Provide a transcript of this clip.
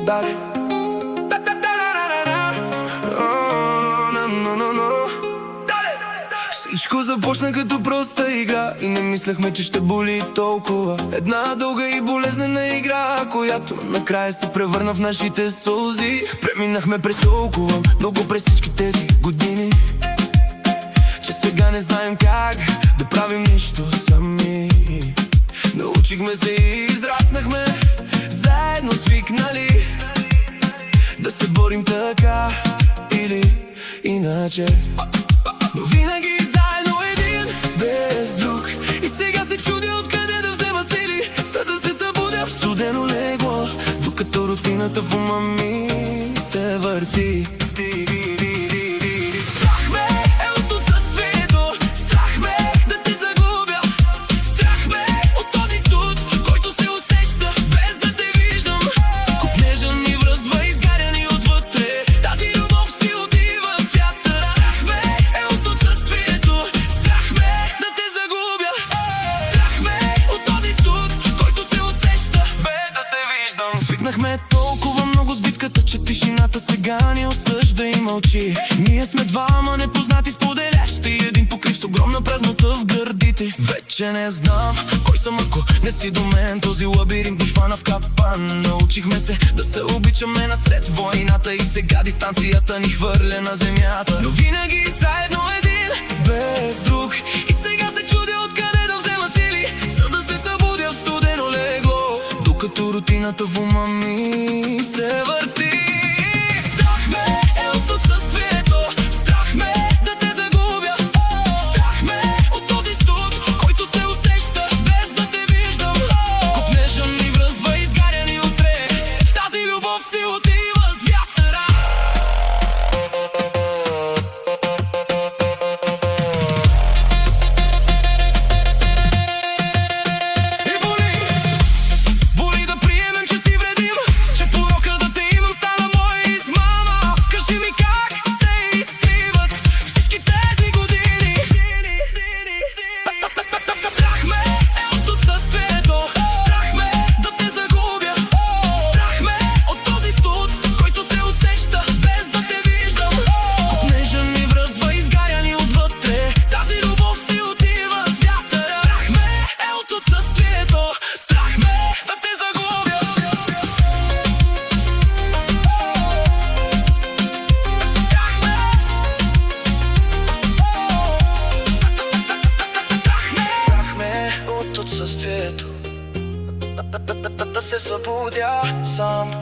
Дали. Всичко започна като проста игра и не мислехме, че ще боли толкова. Една дълга и болезнена игра, която накрая се превърна в нашите сълзи. Преминахме през толкова много през всички тези години, че сега не знаем как да правим нищо сами. Научихме се и израснахме, заедно свикнали да се борим така или иначе, но винаги заедно един, без друг. И сега се чудя откъде да взема сили, за да се събудя в студено легло, докато рутината в ума ми се върти. Страх ме е от отсъствието, страх ме да те загубя, страх ме от този студ, който се усеща без да те виждам. Копнежа ни връзва, изгаряни отвътре, тази любов си отива с вятъра. Страх ме е от отсъствието, страх ме да те загубя, страх ме от този студ, който се усеща без да те виждам. Свикнахме толкова много с битката, че тишината сега ни осъжда и мълчи. Ние сме двама непознати споделящи един покрив с огромна празнота в гърдите. Вече не знам кой съм, ако не си до мен. Този лабиринт ни хвана в капан. Научихме се да се обичаме насред войната и сега дистанцията ни хвърля на земята, но винаги заедно един, без друг. И сега се чудя откъде да взема сили, за да се събудя в студено легло, докато рутината в ума ми се върти. Страх ме е от отсъствието, страх ме да те загубя, страх ме от този студ, който се усеща без да те виждам. Копнежа ни връзва, изгаряни утре, тази любов си отива с вятъра. И боли да приемем, че си вредим, че порока да те имам стана моя измама. Кажи ми как се изтриват всички тези години. Страх ме е от отсъствието, страх ме да те загубя, страх ме от този студ, който се усеща без да те виждам. Копнежа ни връзва, изгаряни отвътре, тази любов си отива с вятъра. Страх ме е от отсъствието, страх ме да те загубя. Страх ме от отсъствието, да се събудя сам.